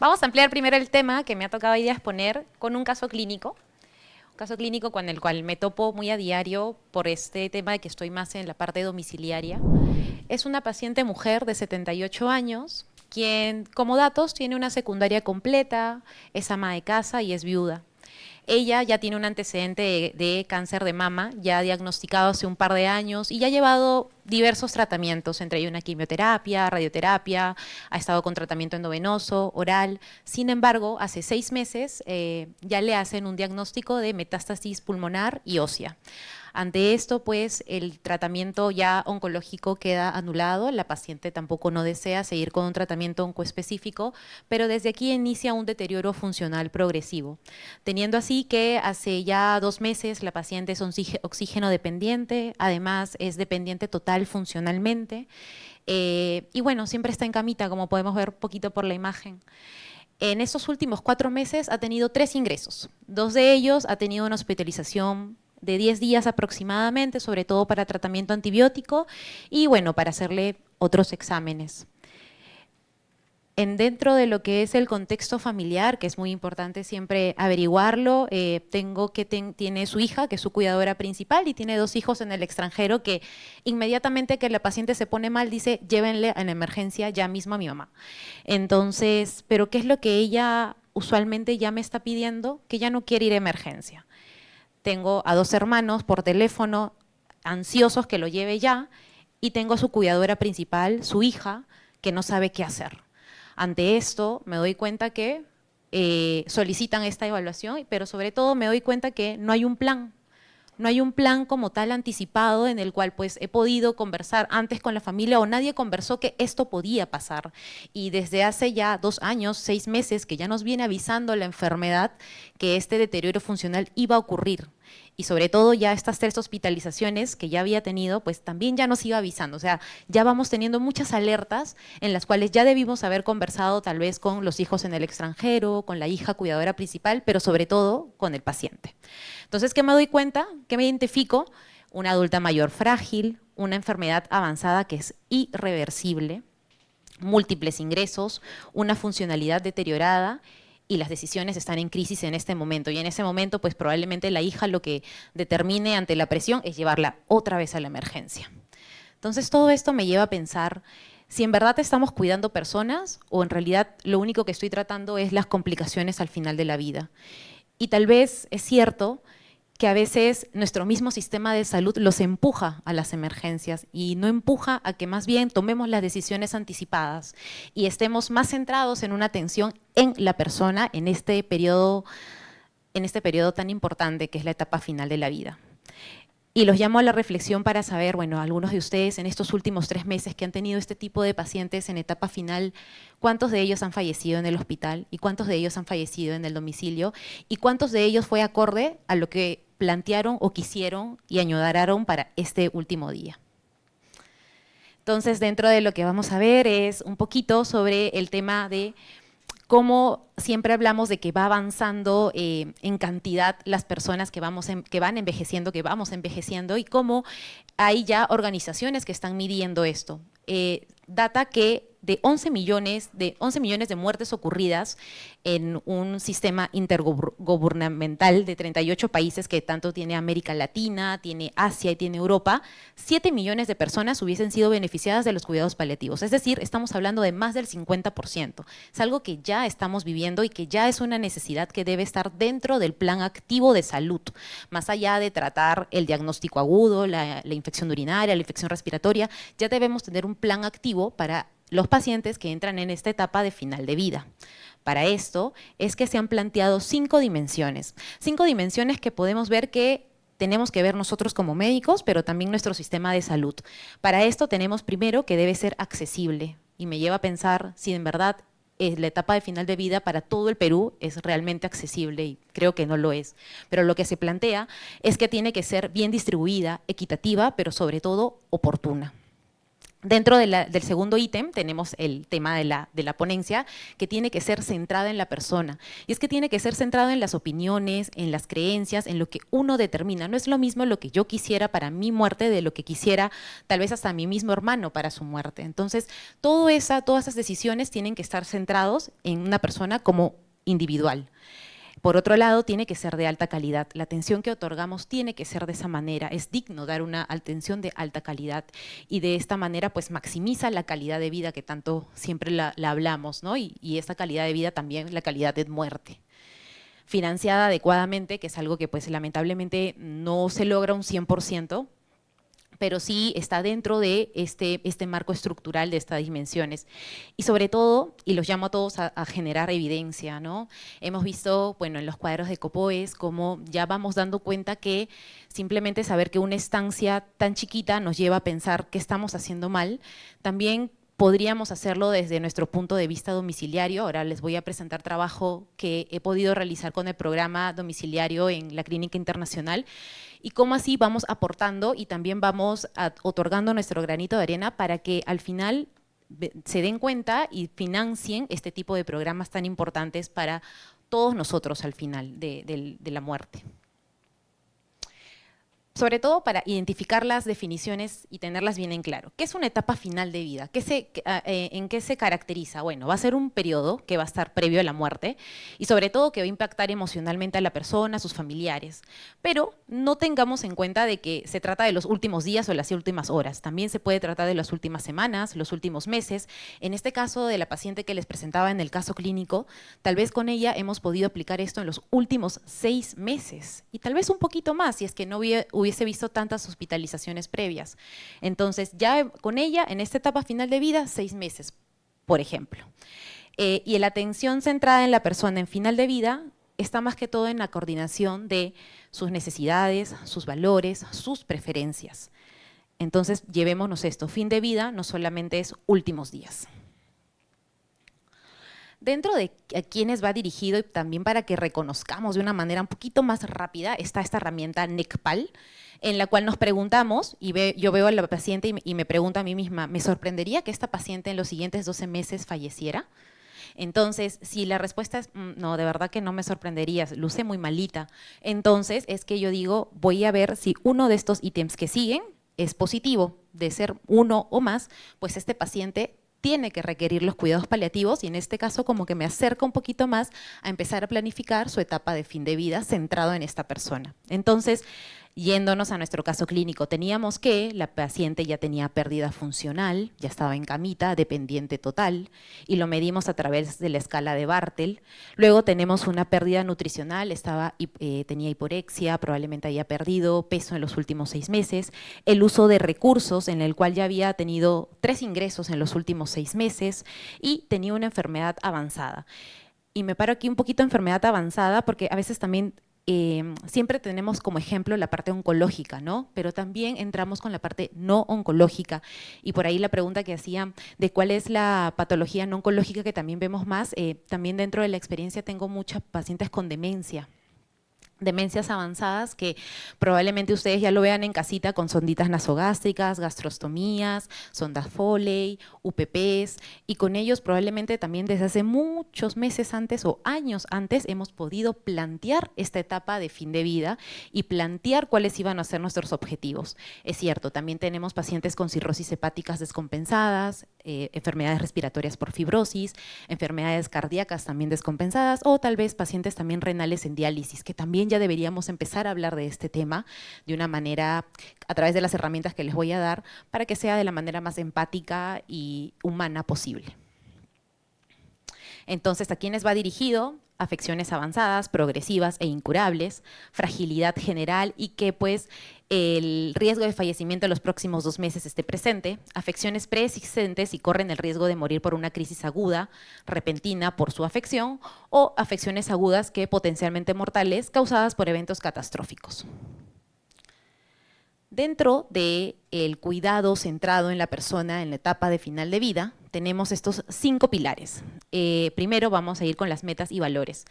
Vamos a ampliar primero el tema que me ha tocado hoy día exponer con un caso clínico con el cual me topo muy a diario por este tema de que estoy más en la parte domiciliaria. Es una paciente mujer de 78 años, quien como datos tiene una secundaria completa, es ama de casa y es viuda. Ella ya tiene un antecedente de cáncer de mama, ya diagnosticado hace un par de años y ya ha llevado diversos tratamientos, entre ellos una quimioterapia, radioterapia, ha estado con tratamiento endovenoso, oral. Sin embargo, hace 6 meses ya le hacen un diagnóstico de metástasis pulmonar y ósea. Ante esto, pues, el tratamiento ya oncológico queda anulado, la paciente tampoco no desea seguir con un tratamiento oncoespecífico, pero desde aquí inicia un deterioro funcional progresivo, teniendo así que hace ya 2 meses la paciente es oxígeno dependiente, además es dependiente total funcionalmente, y bueno, siempre está en camita, como podemos ver poquito por la imagen. En estos últimos 4 meses ha tenido 3 ingresos, 2 de ellos ha tenido una hospitalización de 10 días aproximadamente, sobre todo para tratamiento antibiótico y bueno, para hacerle otros exámenes. Dentro de lo que es el contexto familiar, que es muy importante siempre averiguarlo, tengo que tiene su hija, que es su cuidadora principal, y tiene 2 hijos en el extranjero que inmediatamente que la paciente se pone mal dice, llévenle en emergencia ya mismo a mi mamá. Entonces, ¿pero qué es lo que ella usualmente ya me está pidiendo? Que ya no quiere ir a emergencia. Tengo a 2 hermanos por teléfono ansiosos que lo lleve ya, y tengo a su cuidadora principal, su hija, que no sabe qué hacer. Ante esto me doy cuenta que solicitan esta evaluación, pero sobre todo me doy cuenta que no hay un plan. No hay un plan como tal anticipado en el cual pues he podido conversar antes con la familia o nadie conversó que esto podía pasar. Y desde hace ya 2 años, 6 meses que ya nos viene avisando la enfermedad que este deterioro funcional iba a ocurrir. Y sobre todo ya estas 3 hospitalizaciones que ya había tenido, pues también ya nos iba avisando. O sea, ya vamos teniendo muchas alertas en las cuales ya debimos haber conversado tal vez con los hijos en el extranjero, con la hija cuidadora principal, pero sobre todo con el paciente. Entonces, ¿qué me doy cuenta? ¿Qué me identifico? Una adulta mayor frágil, una enfermedad avanzada que es irreversible, múltiples ingresos, una funcionalidad deteriorada y las decisiones están en crisis en este momento. Y en ese momento, pues probablemente la hija lo que determine ante la presión es llevarla otra vez a la emergencia. Entonces, todo esto me lleva a pensar si en verdad estamos cuidando personas o en realidad lo único que estoy tratando es las complicaciones al final de la vida. Y tal vez es cierto que a veces nuestro mismo sistema de salud los empuja a las emergencias y no empuja a que más bien tomemos las decisiones anticipadas y estemos más centrados en una atención en la persona en este periodo tan importante que es la etapa final de la vida. Y los llamo a la reflexión para saber, bueno, algunos de ustedes en estos últimos 3 meses que han tenido este tipo de pacientes en etapa final, ¿cuántos de ellos han fallecido en el hospital? ¿Y cuántos de ellos han fallecido en el domicilio? ¿Y cuántos de ellos fue acorde a lo que plantearon o quisieron y añoraron para este último día? Entonces, dentro de lo que vamos a ver es un poquito sobre el tema de cómo siempre hablamos de que va avanzando en cantidad las personas que vamos que vamos envejeciendo y cómo hay ya organizaciones que están midiendo esto. Data que de 11 millones de muertes ocurridas en un sistema intergubernamental de 38 países que tanto tiene América Latina, tiene Asia y tiene Europa, 7 millones de personas hubiesen sido beneficiadas de los cuidados paliativos. Es decir, estamos hablando de más del 50%. Es algo que ya estamos viviendo y que ya es una necesidad que debe estar dentro del plan activo de salud, más allá de tratar el diagnóstico agudo, la infección urinaria, la infección respiratoria, ya debemos tener un plan activo para los pacientes que entran en esta etapa de final de vida. Para esto es que se han planteado 5 dimensiones. 5 dimensiones que podemos ver que tenemos que ver nosotros como médicos, pero también nuestro sistema de salud. Para esto tenemos primero que debe ser accesible y me lleva a pensar si en verdad la etapa de final de vida para todo el Perú es realmente accesible y creo que no lo es. Pero lo que se plantea es que tiene que ser bien distribuida, equitativa, pero sobre todo oportuna. Dentro del segundo ítem tenemos el tema de la ponencia, que tiene que ser centrada en la persona. Y es que tiene que ser centrado en las opiniones, en las creencias, en lo que uno determina. No es lo mismo lo que yo quisiera para mi muerte de lo que quisiera tal vez hasta mi mismo hermano para su muerte. Entonces, todas esas decisiones tienen que estar centrados en una persona como individual. Por otro lado, tiene que ser de alta calidad. La atención que otorgamos tiene que ser de esa manera. Es digno dar una atención de alta calidad y de esta manera pues maximiza la calidad de vida que tanto siempre la hablamos, ¿no? Y esta calidad de vida también la calidad de muerte. Financiada adecuadamente, que es algo que pues lamentablemente no se logra un 100%, pero sí está dentro de este marco estructural de estas dimensiones. Y sobre todo, y los llamo a todos a generar evidencia, ¿no? Hemos visto, bueno, en los cuadros de Copoes, cómo ya vamos dando cuenta que simplemente saber que una estancia tan chiquita nos lleva a pensar que estamos haciendo mal, también podríamos hacerlo desde nuestro punto de vista domiciliario. Ahora les voy a presentar trabajo que he podido realizar con el programa domiciliario en la Clínica Internacional, y cómo así vamos aportando y también vamos otorgando nuestro granito de arena para que al final se den cuenta y financien este tipo de programas tan importantes para todos nosotros al final de la muerte. Sobre todo para identificar las definiciones y tenerlas bien en claro. ¿Qué es una etapa final de vida? ¿En qué se caracteriza? Bueno, va a ser un periodo que va a estar previo a la muerte y sobre todo que va a impactar emocionalmente a la persona, a sus familiares. Pero no tengamos en cuenta de que se trata de los últimos días o las últimas horas. También se puede tratar de las últimas semanas, los últimos meses. En este caso de la paciente que les presentaba en el caso clínico, tal vez con ella hemos podido aplicar esto en los últimos 6 meses y tal vez un poquito más si es que no hubiese visto tantas hospitalizaciones previas. Entonces, ya con ella, en esta etapa final de vida, 6 meses, por ejemplo. Y la atención centrada en la persona en final de vida está más que todo en la coordinación de sus necesidades, sus valores, sus preferencias. Entonces, llevémonos esto, fin de vida no solamente es últimos días. Dentro de a quienes va dirigido y también para que reconozcamos de una manera un poquito más rápida está esta herramienta NECPAL, en la cual nos preguntamos, y yo veo a la paciente y me pregunto a mí misma, ¿me sorprendería que esta paciente en los siguientes 12 meses falleciera? Entonces, si la respuesta es, no, de verdad que no me sorprendería, luce muy malita, entonces es que yo digo, voy a ver si uno de estos ítems que siguen es positivo, de ser uno o más, pues este paciente tiene que requerir los cuidados paliativos y en este caso como que me acerca un poquito más a empezar a planificar su etapa de fin de vida centrado en esta persona. Entonces, yéndonos a nuestro caso clínico, teníamos que la paciente ya tenía pérdida funcional, ya estaba en camita, dependiente total, y lo medimos a través de la escala de Bartel. Luego tenemos una pérdida nutricional, tenía hiporexia, probablemente había perdido peso en los últimos 6 meses, el uso de recursos en el cual ya había tenido 3 ingresos en los últimos 6 meses y tenía una enfermedad avanzada. Y me paro aquí un poquito enfermedad avanzada porque a veces también siempre tenemos como ejemplo la parte oncológica, ¿no? Pero también entramos con la parte no oncológica y por ahí la pregunta que hacía de cuál es la patología no oncológica que también vemos más, también dentro de la experiencia tengo muchas pacientes con demencias avanzadas que probablemente ustedes ya lo vean en casita con sonditas nasogástricas, gastrostomías, sondas Foley, UPPs, y con ellos probablemente también desde hace muchos meses antes o años antes hemos podido plantear esta etapa de fin de vida y plantear cuáles iban a ser nuestros objetivos. Es cierto, también tenemos pacientes con cirrosis hepáticas descompensadas, enfermedades respiratorias por fibrosis, enfermedades cardíacas también descompensadas o tal vez pacientes también renales en diálisis, que también ya deberíamos empezar a hablar de este tema de una manera, a través de las herramientas que les voy a dar, para que sea de la manera más empática y humana posible. Entonces, ¿a quiénes va dirigido? Afecciones avanzadas, progresivas e incurables, fragilidad general y que pues el riesgo de fallecimiento en los próximos 2 meses esté presente, afecciones preexistentes y corren el riesgo de morir por una crisis aguda, repentina por su afección o afecciones agudas que potencialmente mortales causadas por eventos catastróficos. Dentro del cuidado centrado en la persona en la etapa de final de vida, tenemos estos 5 pilares. Primero vamos a ir con las metas y valores.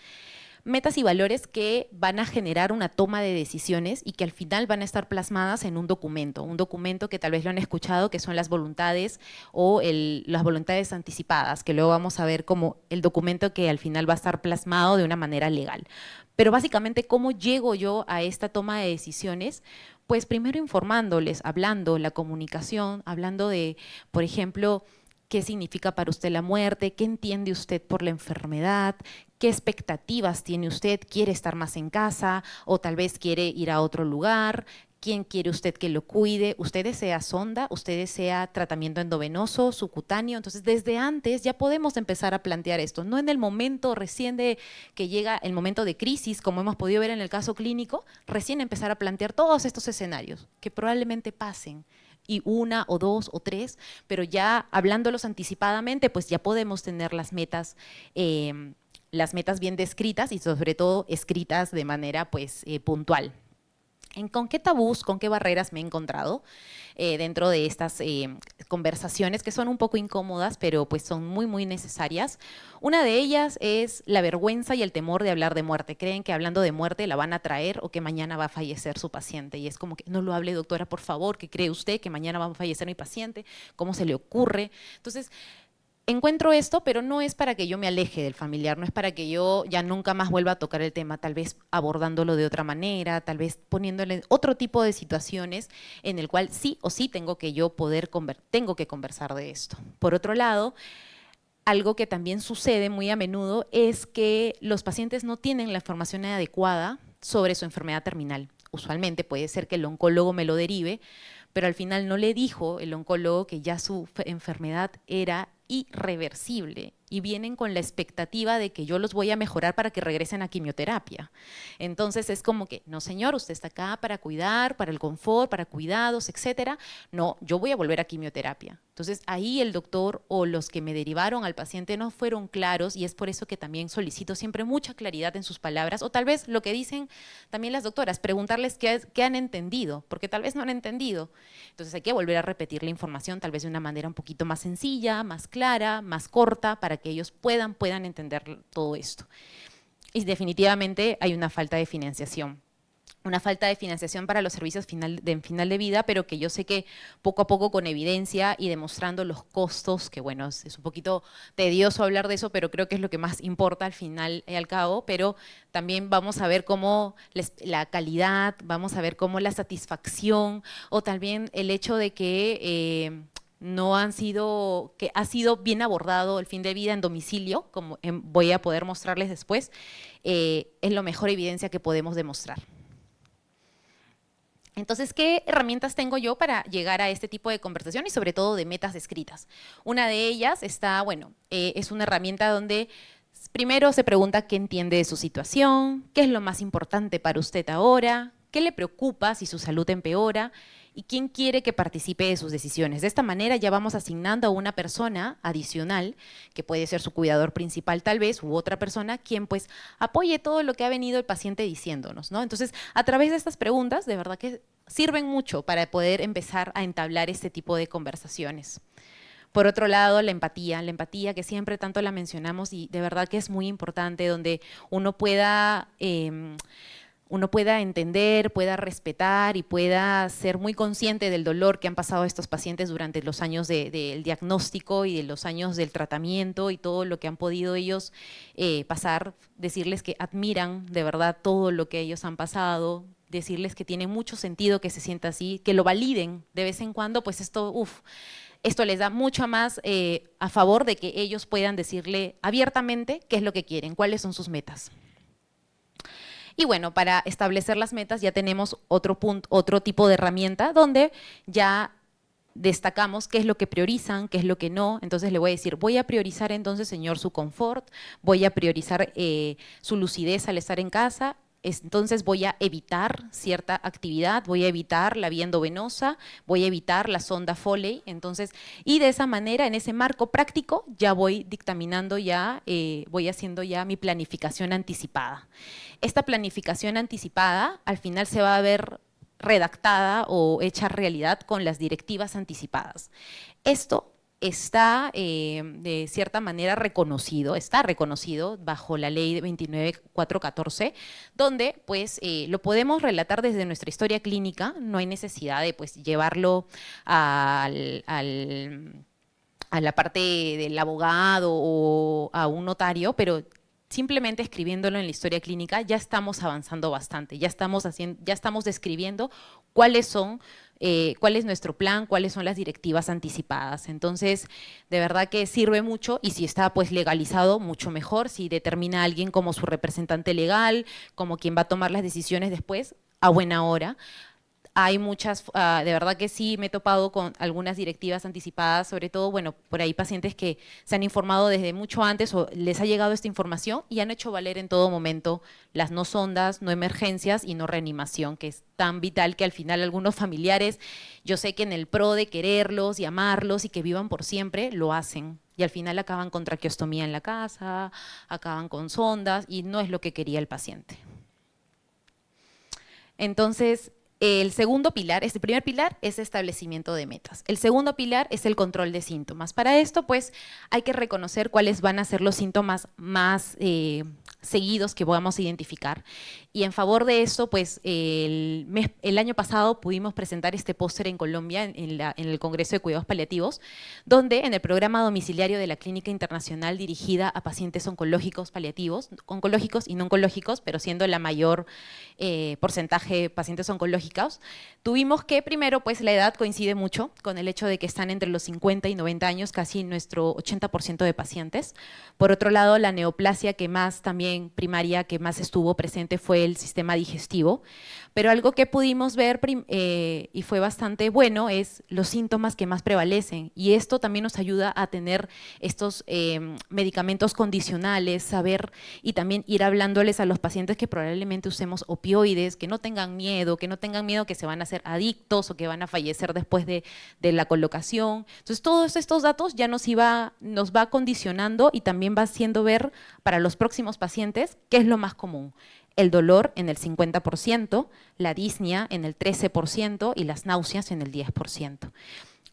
Metas y valores que van a generar una toma de decisiones y que al final van a estar plasmadas en un documento que tal vez lo han escuchado, que son las voluntades o las voluntades anticipadas, que luego vamos a ver como el documento que al final va a estar plasmado de una manera legal. Pero básicamente, ¿cómo llego yo a esta toma de decisiones? Pues primero informándoles, hablando, la comunicación, hablando de, por ejemplo, qué significa para usted la muerte, qué entiende usted por la enfermedad, qué expectativas tiene usted, quiere estar más en casa o tal vez quiere ir a otro lugar, quién quiere usted que lo cuide, usted desea sonda, usted desea tratamiento endovenoso, subcutáneo. Entonces desde antes ya podemos empezar a plantear esto, no en el momento recién de que llega el momento de crisis, como hemos podido ver en el caso clínico, recién empezar a plantear todos estos escenarios que probablemente pasen, y una o dos o tres, pero ya hablándolos anticipadamente, pues ya podemos tener las metas bien descritas y sobre todo escritas de manera pues puntual. ¿Con qué tabús, con qué barreras me he encontrado dentro de estas conversaciones que son un poco incómodas, pero pues son muy, muy necesarias? Una de ellas es la vergüenza y el temor de hablar de muerte. Creen que hablando de muerte la van a traer o que mañana va a fallecer su paciente. Y es como que no lo hable, doctora, por favor, ¿qué cree usted que mañana va a fallecer mi paciente? ¿Cómo se le ocurre? Entonces, encuentro esto, pero no es para que yo me aleje del familiar, no es para que yo ya nunca más vuelva a tocar el tema, tal vez abordándolo de otra manera, tal vez poniéndole otro tipo de situaciones en el cual sí o sí tengo que conversar de esto. Por otro lado, algo que también sucede muy a menudo es que los pacientes no tienen la información adecuada sobre su enfermedad terminal. Usualmente puede ser que el oncólogo me lo derive, pero al final no le dijo el oncólogo que ya su enfermedad era irreversible y vienen con la expectativa de que yo los voy a mejorar para que regresen a quimioterapia. Entonces es como que, no señor, usted está acá para cuidar, para el confort, para cuidados, etcétera. No, yo voy a volver a quimioterapia. Entonces ahí el doctor o los que me derivaron al paciente no fueron claros y es por eso que también solicito siempre mucha claridad en sus palabras o tal vez lo que dicen también las doctoras, preguntarles qué han entendido, porque tal vez no han entendido. Entonces hay que volver a repetir la información tal vez de una manera un poquito más sencilla, más clara, más corta, para que ellos puedan entender todo esto. Y definitivamente hay una falta de financiación. Una falta de financiación para los servicios final de vida, pero que yo sé que poco a poco con evidencia y demostrando los costos, que bueno, es un poquito tedioso hablar de eso, pero creo que es lo que más importa al final y al cabo, pero también vamos a ver cómo la calidad, vamos a ver cómo la satisfacción o también el hecho de que que ha sido bien abordado el fin de vida en domicilio, como voy a poder mostrarles después, es la mejor evidencia que podemos demostrar. Entonces, ¿qué herramientas tengo yo para llegar a este tipo de conversación y sobre todo de metas escritas? Una de ellas está, es una herramienta donde primero se pregunta qué entiende de su situación, qué es lo más importante para usted ahora, qué le preocupa si su salud empeora y quién quiere que participe de sus decisiones. De esta manera ya vamos asignando a una persona adicional, que puede ser su cuidador principal tal vez, u otra persona, quien pues apoye todo lo que ha venido el paciente diciéndonos, ¿no? Entonces, a través de estas preguntas, de verdad que sirven mucho para poder empezar a entablar este tipo de conversaciones. Por otro lado, la empatía que siempre tanto la mencionamos y de verdad que es muy importante, donde uno pueda entender, pueda respetar y pueda ser muy consciente del dolor que han pasado estos pacientes durante los años del diagnóstico y de los años del tratamiento y todo lo que han podido ellos pasar, decirles que admiran de verdad todo lo que ellos han pasado, decirles que tiene mucho sentido que se sienta así, que lo validen de vez en cuando, pues esto les da mucho más a favor de que ellos puedan decirle abiertamente qué es lo que quieren, cuáles son sus metas. Y bueno, para establecer las metas ya tenemos otro tipo de herramienta donde ya destacamos qué es lo que priorizan, qué es lo que no. Entonces le voy a decir, voy a priorizar entonces, señor, su confort, voy a priorizar su lucidez al estar en casa. Entonces voy a evitar cierta actividad, voy a evitar la vía endovenosa, voy a evitar la sonda Foley. Entonces, y de esa manera, en ese marco práctico, ya voy dictaminando voy haciendo ya mi planificación anticipada. Esta planificación anticipada al final se va a ver redactada o hecha realidad con las directivas anticipadas. Esto está de cierta manera reconocido, está reconocido bajo la ley 29414, donde pues lo podemos relatar desde nuestra historia clínica, no hay necesidad de pues llevarlo a la parte del abogado o a un notario, pero simplemente escribiéndolo en la historia clínica ya estamos avanzando bastante, ya estamos describiendo cuál es nuestro plan, cuáles son las directivas anticipadas. Entonces, de verdad que sirve mucho y si está pues legalizado, mucho mejor. Si determina a alguien como su representante legal, como quien va a tomar las decisiones después, a buena hora. Hay muchas, de verdad que sí, me he topado con algunas directivas anticipadas, sobre todo, bueno, por ahí pacientes que se han informado desde mucho antes o les ha llegado esta información y han hecho valer en todo momento las no sondas, no emergencias y no reanimación, que es tan vital que al final algunos familiares, yo sé que en el pro de quererlos y amarlos y que vivan por siempre, lo hacen. Y al final acaban con traqueostomía en la casa, acaban con sondas y no es lo que quería el paciente. Entonces, el segundo pilar, este primer pilar es establecimiento de metas. El segundo pilar es el control de síntomas. Para esto, pues, hay que reconocer cuáles van a ser los síntomas más seguidos que podamos identificar. Y en favor de eso, pues, el año pasado pudimos presentar este póster en Colombia, en el Congreso de Cuidados Paliativos, donde en el programa domiciliario de la Clínica Internacional dirigida a pacientes oncológicos paliativos, oncológicos y no oncológicos, pero siendo la mayor porcentaje de pacientes oncológicos, tuvimos que primero, pues la edad coincide mucho con el hecho de que están entre los 50 y 90 años, casi nuestro 80% de pacientes. Por otro lado, la neoplasia que más también primaria, que más estuvo presente fue el sistema digestivo, pero algo que pudimos ver y fue bastante bueno es los síntomas que más prevalecen y esto también nos ayuda a tener estos medicamentos condicionales, saber y también ir hablándoles a los pacientes que probablemente usemos opioides, que no tengan miedo que se van a hacer adictos o que van a fallecer después de la colocación. Entonces, todos estos datos ya nos va condicionando y también va haciendo ver para los próximos pacientes qué es lo más común. El dolor en el 50%, la disnea en el 13% y las náuseas en el 10%.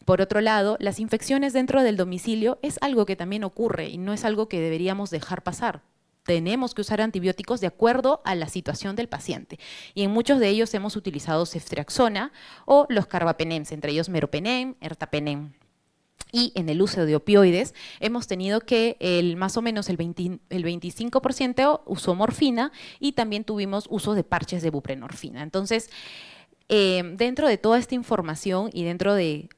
Por otro lado, las infecciones dentro del domicilio es algo que también ocurre y no es algo que deberíamos dejar pasar. Tenemos que usar antibióticos de acuerdo a la situación del paciente. Y en muchos de ellos hemos utilizado ceftriaxona o los carbapenems, entre ellos meropenem, ertapenem. Y en el uso de opioides hemos tenido que más o menos el 25% usó morfina y también tuvimos uso de parches de buprenorfina. Entonces, dentro de toda esta información y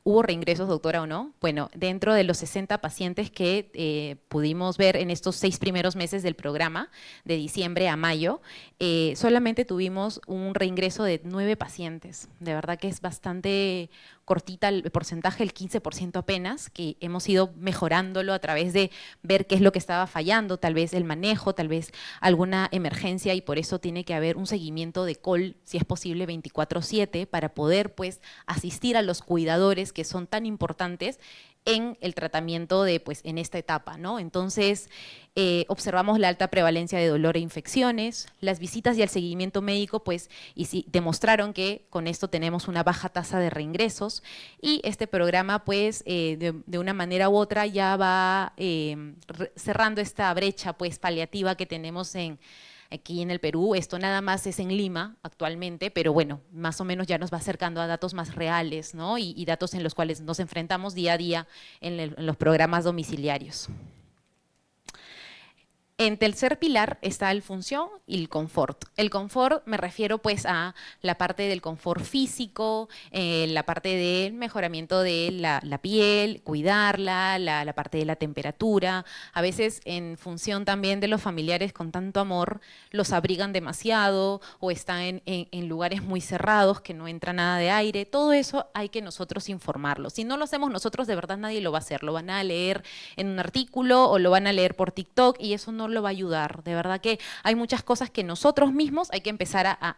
¿hubo reingresos, doctora, o no? Bueno, dentro de los 60 pacientes que pudimos ver en estos 6 primeros meses del programa, de diciembre a mayo, solamente tuvimos un reingreso de 9 pacientes. De verdad que es bastante cortita el porcentaje, el 15% apenas, que hemos ido mejorándolo a través de ver qué es lo que estaba fallando, tal vez el manejo, tal vez alguna emergencia y por eso tiene que haber un seguimiento de call, si es posible, 24/7 para poder pues asistir a los cuidadores que son tan importantes en el tratamiento en esta etapa, ¿no? Entonces, observamos la alta prevalencia de dolor e infecciones, las visitas y el seguimiento médico, demostraron que con esto tenemos una baja tasa de reingresos y este programa, de una manera u otra ya va cerrando esta brecha, paliativa que tenemos aquí en el Perú. Esto nada más es en Lima actualmente, pero bueno, más o menos ya nos va acercando a datos más reales, ¿no? Y datos en los cuales nos enfrentamos día a día en los programas domiciliarios. En tercer pilar está el función y el confort. El confort me refiero a la parte del confort físico, la parte del mejoramiento de la piel, cuidarla, la parte de la temperatura. A veces en función también de los familiares con tanto amor, los abrigan demasiado o están en lugares muy cerrados que no entra nada de aire. Todo eso hay que nosotros informarlos. Si no lo hacemos nosotros, de verdad nadie lo va a hacer. Lo van a leer en un artículo o lo van a leer por TikTok y eso no lo va a ayudar. De verdad que hay muchas cosas que nosotros mismos hay que empezar a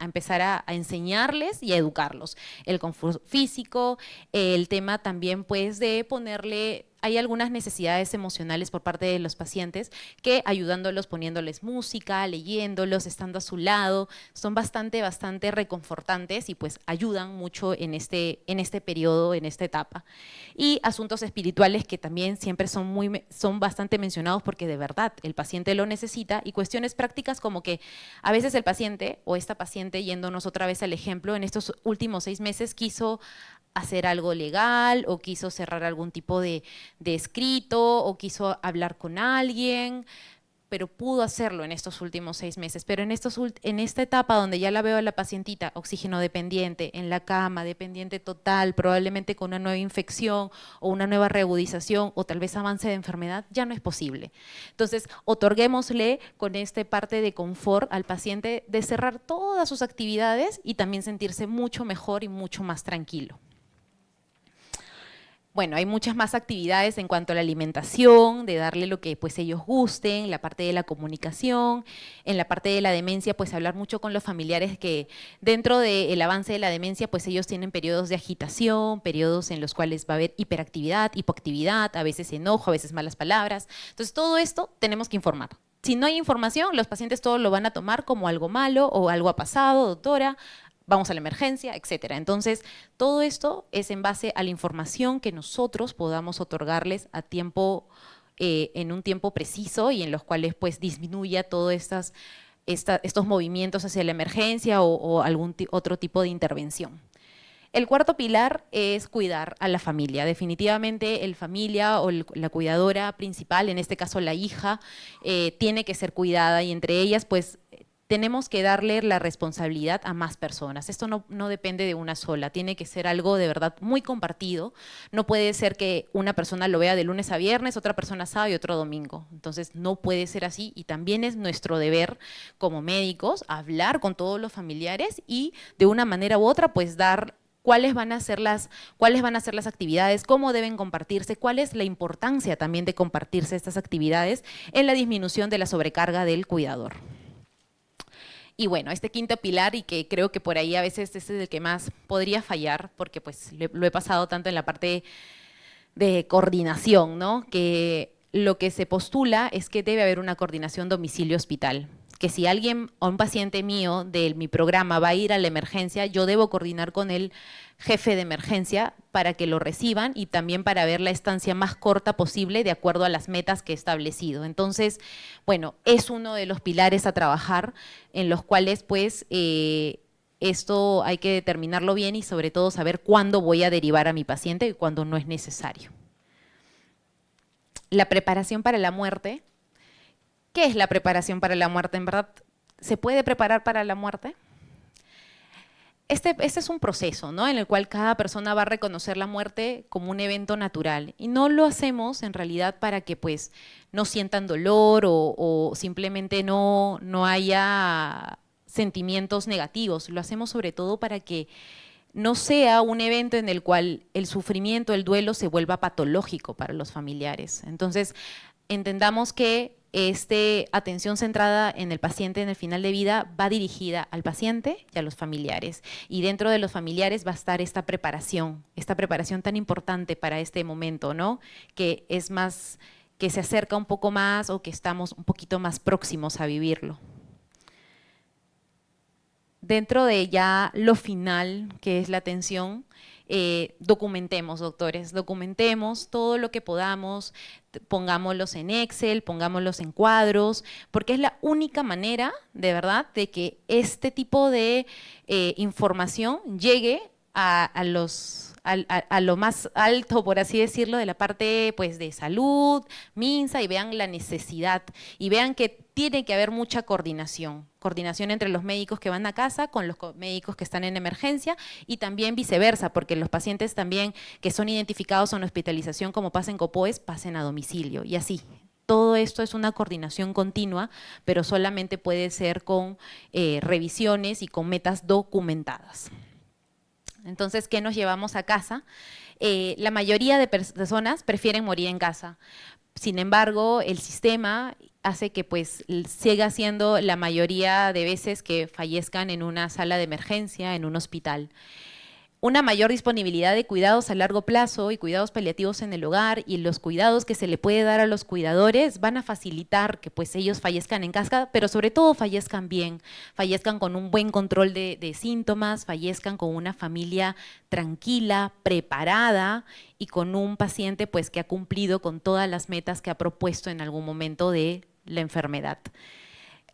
enseñarles y a educarlos. El confort físico, el tema también de ponerle hay algunas necesidades emocionales por parte de los pacientes que ayudándolos, poniéndoles música, leyéndolos, estando a su lado, son bastante reconfortantes y pues ayudan mucho en este periodo, en esta etapa. Y asuntos espirituales que también siempre son bastante mencionados porque de verdad el paciente lo necesita, y cuestiones prácticas como que a veces el paciente o esta paciente, yéndonos otra vez al ejemplo, en estos últimos 6 meses quiso hacer algo legal o quiso cerrar algún tipo de escrito o quiso hablar con alguien, pero pudo hacerlo en estos últimos 6 meses. Pero en esta etapa donde ya la veo a la pacientita, oxígeno dependiente, en la cama, dependiente total, probablemente con una nueva infección o una nueva reagudización o tal vez avance de enfermedad, ya no es posible. Entonces, otorguémosle con esta parte de confort al paciente de cerrar todas sus actividades y también sentirse mucho mejor y mucho más tranquilo. Bueno, hay muchas más actividades en cuanto a la alimentación, de darle lo que pues ellos gusten, la parte de la comunicación, en la parte de la demencia pues hablar mucho con los familiares que dentro del avance de la demencia pues ellos tienen periodos de agitación, periodos en los cuales va a haber hiperactividad, hipoactividad, a veces enojo, a veces malas palabras. Entonces todo esto tenemos que informar. Si no hay información, los pacientes todo lo van a tomar como algo malo o algo ha pasado, doctora, vamos a la emergencia, etcétera. Entonces, todo esto es en base a la información que nosotros podamos otorgarles a tiempo, en un tiempo preciso y en los cuales pues disminuya todos estos movimientos hacia la emergencia o algún otro tipo de intervención. El cuarto pilar es cuidar a la familia. Definitivamente el familia o la cuidadora principal, en este caso la hija, tiene que ser cuidada y entre ellas pues tenemos que darle la responsabilidad a más personas. Esto no depende de una sola, tiene que ser algo de verdad muy compartido. No puede ser que una persona lo vea de lunes a viernes, otra persona sábado y otro domingo. Entonces no puede ser así y también es nuestro deber como médicos hablar con todos los familiares y de una manera u otra pues dar cuáles van a ser las actividades, cómo deben compartirse, cuál es la importancia también de compartirse estas actividades en la disminución de la sobrecarga del cuidador. Y bueno, este quinto pilar, y que creo que por ahí a veces es el que más podría fallar, porque pues lo he pasado tanto en la parte de coordinación, ¿no? Que lo que se postula es que debe haber una coordinación domicilio-hospital. Que si alguien o un paciente mío de mi programa va a ir a la emergencia, yo debo coordinar con el jefe de emergencia para que lo reciban y también para ver la estancia más corta posible de acuerdo a las metas que he establecido. Entonces, bueno, es uno de los pilares a trabajar en los cuales pues esto hay que determinarlo bien y sobre todo saber cuándo voy a derivar a mi paciente y cuándo no es necesario. La preparación para la muerte. ¿Qué es la preparación para la muerte? ¿En verdad se puede preparar para la muerte? Este es un proceso, ¿no? En el cual cada persona va a reconocer la muerte como un evento natural y no lo hacemos en realidad para que pues no sientan dolor o simplemente no haya sentimientos negativos. Lo hacemos sobre todo para que no sea un evento en el cual el sufrimiento, el duelo se vuelva patológico para los familiares. Entonces, entendamos que atención centrada en el paciente en el final de vida va dirigida al paciente y a los familiares. Y dentro de los familiares va a estar esta preparación tan importante para este momento, ¿no? Que es más, que se acerca un poco más o que estamos un poquito más próximos a vivirlo. Dentro de ya lo final, que es la atención, documentemos, doctores, documentemos todo lo que podamos, pongámoslos en Excel, pongámoslos en cuadros, porque es la única manera, de verdad, de que este tipo de información llegue a lo más alto, por así decirlo, de la parte pues, de salud, MINSA, y vean la necesidad, y vean que tiene que haber mucha coordinación entre los médicos que van a casa con los médicos que están en emergencia y también viceversa, porque los pacientes también que son identificados en hospitalización como pasa en COPOES, pasen a domicilio y así. Todo esto es una coordinación continua, pero solamente puede ser con revisiones y con metas documentadas. Entonces, ¿qué nos llevamos a casa? La mayoría de personas prefieren morir en casa. Sin embargo, el sistema hace que pues siga siendo la mayoría de veces que fallezcan en una sala de emergencia, en un hospital. Una mayor disponibilidad de cuidados a largo plazo y cuidados paliativos en el hogar y los cuidados que se le puede dar a los cuidadores van a facilitar que pues ellos fallezcan en casa, pero sobre todo fallezcan bien, fallezcan con un buen control de síntomas, fallezcan con una familia tranquila, preparada y con un paciente pues que ha cumplido con todas las metas que ha propuesto en algún momento de la enfermedad.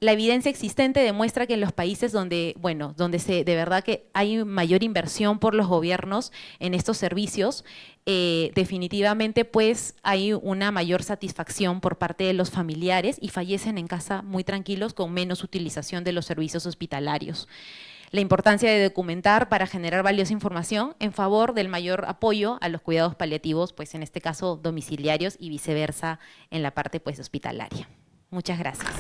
La evidencia existente demuestra que en los países donde, bueno, de verdad que hay mayor inversión por los gobiernos en estos servicios, definitivamente pues hay una mayor satisfacción por parte de los familiares y fallecen en casa muy tranquilos con menos utilización de los servicios hospitalarios. La importancia de documentar para generar valiosa información en favor del mayor apoyo a los cuidados paliativos, pues en este caso domiciliarios y viceversa en la parte pues hospitalaria. Muchas gracias.